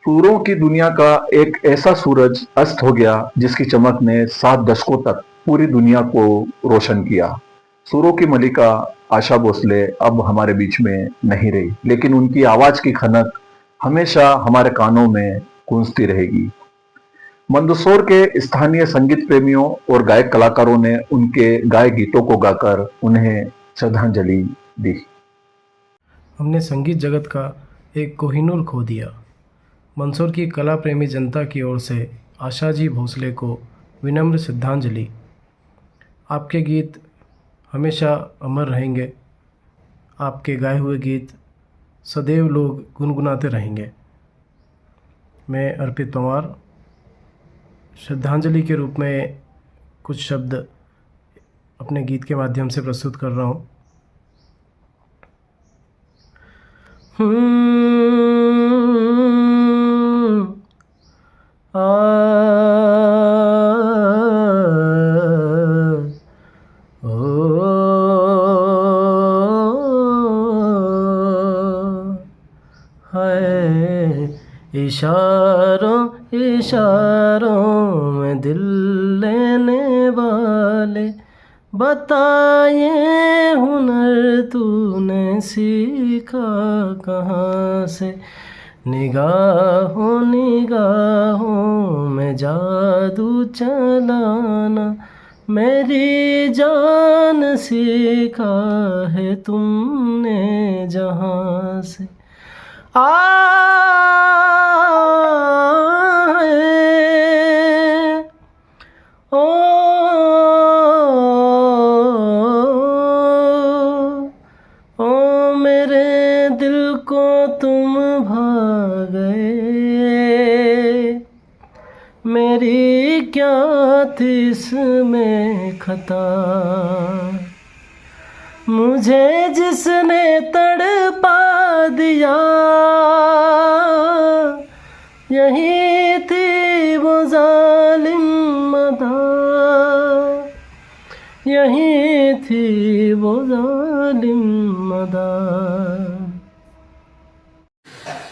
सूरों की दुनिया का एक ऐसा सूरज अस्त हो गया जिसकी चमक ने 7 दशकों तक पूरी दुनिया को रोशन किया। सूरों की मलिका आशा भोसले अब हमारे बीच में नहीं रही, लेकिन उनकी आवाज की खनक हमेशा हमारे कानों में गूंजती रहेगी। मंदसौर के स्थानीय संगीत प्रेमियों और गायक कलाकारों ने उनके गाए गीतों को गाकर उन्हें श्रद्धांजलि दी। हमने संगीत जगत का एक कोहिनूर खो दिया। मंदसौर की कला प्रेमी जनता की ओर से आशा जी भोसले को विनम्र श्रद्धांजलि। आपके गीत हमेशा अमर रहेंगे। आपके गाए हुए गीत सदैव लोग गुनगुनाते रहेंगे। मैं अर्पित पंवार श्रद्धांजलि के रूप में कुछ शब्द अपने गीत के माध्यम से प्रस्तुत कर रहा हूँ। इशारों इशारों में दिल लेने वाले, बताए हुनर तूने सीखा कहाँ से। निगाहों निगाहों में जादू चलाना, मेरी जान सीखा है तुमने जहाँ से। मेरे दिल को तुम भा गए, मेरी क्या थी इसमें खता। मुझे जिसने तड़पा दिया, यही थी वो जालिम अदा, यही थी वो जालिम अदा।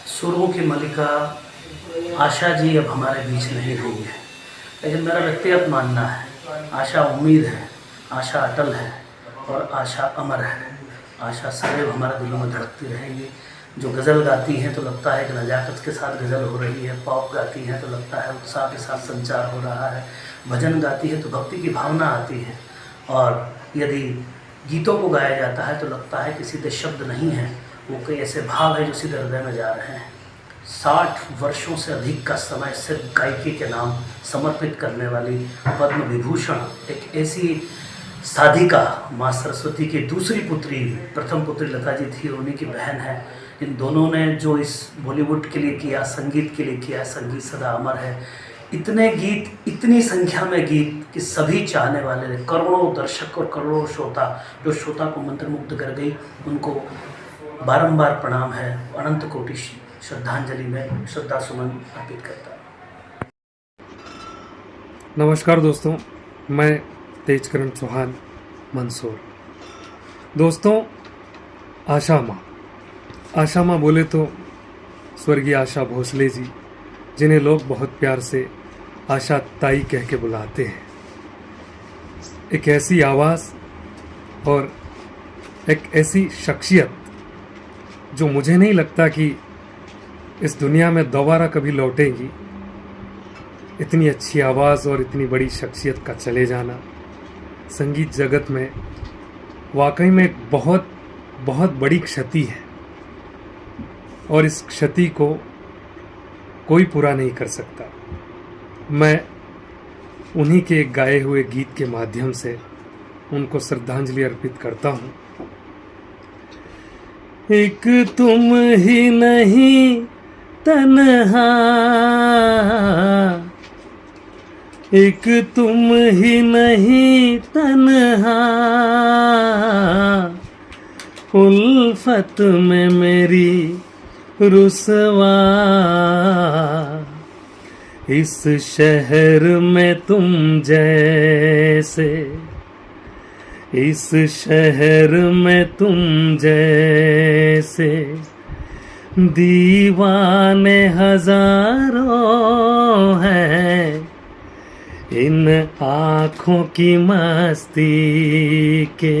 सुरों की मलिका आशा जी अब हमारे बीच नहीं रही है, लेकिन मेरा व्यक्तिगत मानना है, आशा उम्मीद है, आशा अटल है और आशा अमर है। आशा सदैव हमारे दिलों में धड़कती रहेगी। जो गज़ल गाती हैं तो लगता है कि नजाकत के साथ गज़ल हो रही है, पॉप गाती हैं तो लगता है उत्साह के साथ संचार हो रहा है, भजन गाती है तो भक्ति की भावना आती है, और यदि गीतों को गाया जाता है तो लगता है कि सीधे शब्द नहीं हैं, वो कई ऐसे भाव है जो सीधे हृदय में जा रहे हैं। 60 वर्षों से अधिक का समय सिर्फ गायकी के नाम समर्पित करने वाली पद्म विभूषण एक ऐसी साधिका, माँ सरस्वती की दूसरी पुत्री, प्रथम पुत्री लता जी थी और उन्हीं की बहन है। इन दोनों ने जो इस बॉलीवुड के लिए किया, संगीत के लिए किया, संगीत सदा अमर है। इतने गीत, इतनी संख्या में गीत कि सभी चाहने वाले, करोड़ों दर्शक और करोड़ों श्रोता, जो श्रोता को मंत्रमुग्ध कर गई, उनको बारंबार प्रणाम है। अनंत कोटि श्रद्धांजलि में श्रद्धा सुमन अर्पित करता हूँ। नमस्कार दोस्तों, मैं तेजकरण चौहान, मंदसौर। दोस्तों, आशा माँ बोले तो स्वर्गीय आशा भोसले जी, जिन्हें लोग बहुत प्यार से आशा ताई कह के बुलाते हैं। एक ऐसी आवाज़ और एक ऐसी शख्सियत जो मुझे नहीं लगता कि इस दुनिया में दोबारा कभी लौटेगी। इतनी अच्छी आवाज़ और इतनी बड़ी शख्सियत का चले जाना संगीत जगत में वाकई में एक बहुत बहुत बड़ी क्षति है, और इस क्षति को कोई पूरा नहीं कर सकता। मैं उन्हीं के एक गाए हुए गीत के माध्यम से उनको श्रद्धांजलि अर्पित करता हूँ। एक तुम ही नहीं तन्हा, एक तुम ही नहीं तन्हा, उल्फत में मेरी रुसवा, इस शहर में तुम जैसे, इस शहर में तुम जैसे दीवाने हजारों हैं इन आँखों की मस्ती के,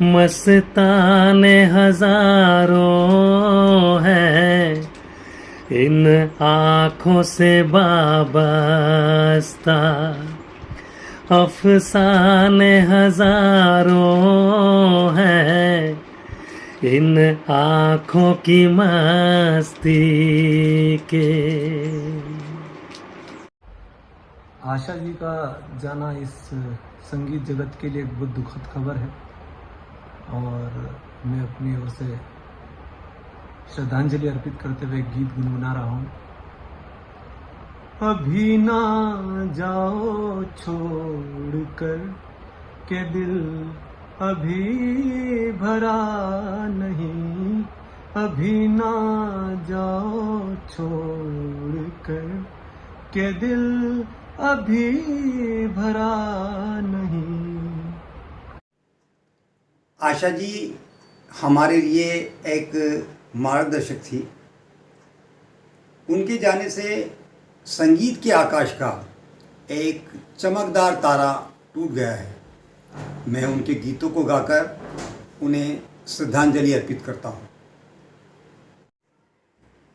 मस्ताने हजारों हैं इन आँखों से वाबस्ता, अफसाने हजारों हैं इन आँखों की मस्ती के। आशा जी का जाना इस संगीत जगत के लिए एक बहुत दुखद खबर है और मैं अपनी ओर से श्रद्धांजलि अर्पित करते हुए एक गीत गुनगुना रहा हूँ। अभी ना जाओ छोड़ कर के दिल अभी भरा नहीं, अभी ना जाओ छोड़ कर के दिल अभी भरा नहीं। आशा जी हमारे लिए एक मार्गदर्शक थी। उनके जाने से संगीत के आकाश का एक चमकदार तारा टूट गया है। मैं उनके गीतों को गाकर उन्हें श्रद्धांजलि अर्पित करता हूँ।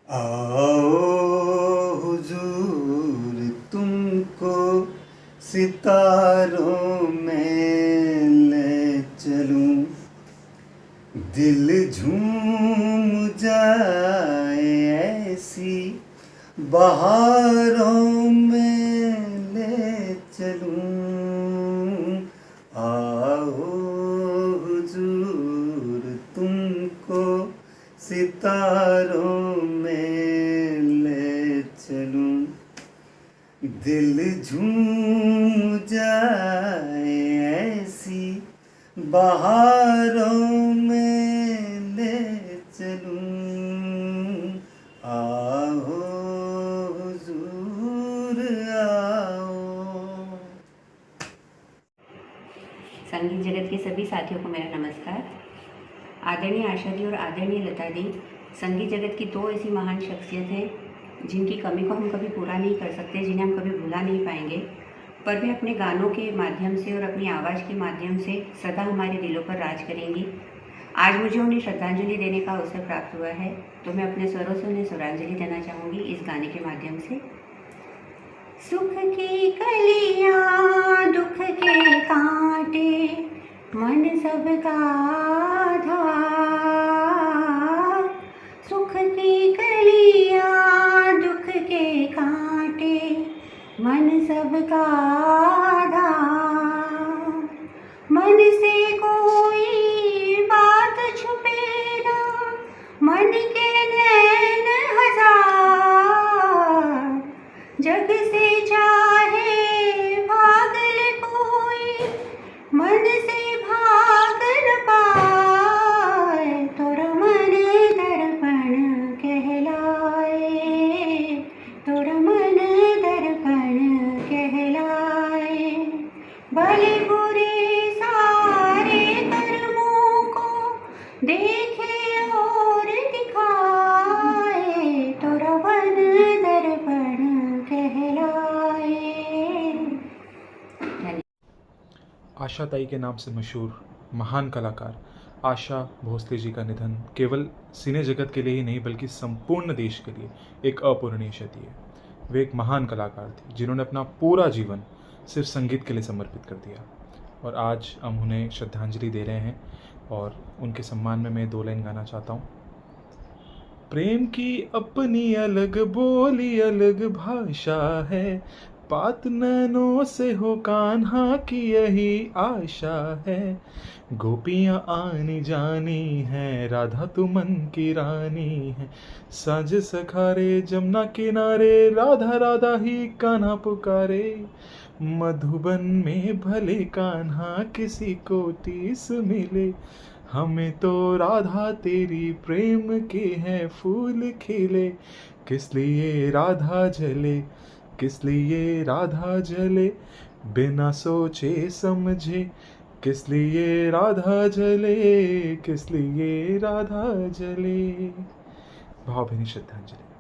आओ हुजूर तुमको सितारों में ले चलूं, दिल झूम जाए ऐसी बहारों में ले चलूं। आओ हुजूर तुमको सितारों में ले चलूं, दिल झूम जाए ऐसी बहारों में ले चलूं। आओ हुजूर आओ। संगीत जगत के सभी साथियों को मेरा नमस्कार। आदरणीय आशा जी और आदरणीय लता दी संगीत जगत की दो ऐसी महान शख्सियत हैं जिनकी कमी को हम कभी पूरा नहीं कर सकते, जिन्हें हम कभी भुला नहीं पाएंगे, पर वे अपने गानों के माध्यम से और अपनी आवाज़ के माध्यम से सदा हमारे दिलों पर राज करेंगी। आज मुझे उन्हें श्रद्धांजलि देने का अवसर प्राप्त हुआ है, तो मैं अपने स्वरों से उन्हें स्वरांजलि देना चाहूँगी इस गाने के माध्यम से। सुख की कलियाँ दुख के कांटे, मन सबका आधार। सुख की कलियाँ दुख के कांटे, मन सबका आधार। मन से कोई बात छुपे ना, मन के नैन हजार। जग से चाहे भाग ले कोई, मन से भाग न पाए। तोरा मन दर्पण कहलाए, तोरा मन दर्पण कहलाए। भले बुरे सारे कर्मों को देखे और दिखाए, तोरा मन दर्पण कहलाए। आशा ताई के नाम से मशहूर महान कलाकार आशा भोसले जी का निधन केवल सिने जगत के लिए ही नहीं बल्कि संपूर्ण देश के लिए एक अपूरणीय क्षति है। वे एक महान कलाकार थी जिन्होंने अपना पूरा जीवन सिर्फ संगीत के लिए समर्पित कर दिया और आज हम उन्हें श्रद्धांजलि दे रहे हैं और उनके सम्मान में मैं 2 लाइन गाना चाहता हूँ। प्रेम की अपनी अलग बोली अलग भाषा है, बात नैनों से हो कान्हा की यही आशा है। गोपियाँ आनी जानी है, राधा तू मन की रानी है। साँझ सखारे जमुना किनारे, राधा राधा ही कान्हा पुकारे। मधुबन में भले कान्हा किसी को टीस मिले, हमें तो राधा तेरी प्रेम के हैं फूल खिले। किस लिए राधा जले, किस लिए राधा जले, बिना सोचे समझे। किस लिए राधा जले, किस लिए राधा जले। भावभीनी श्रद्धांजलि।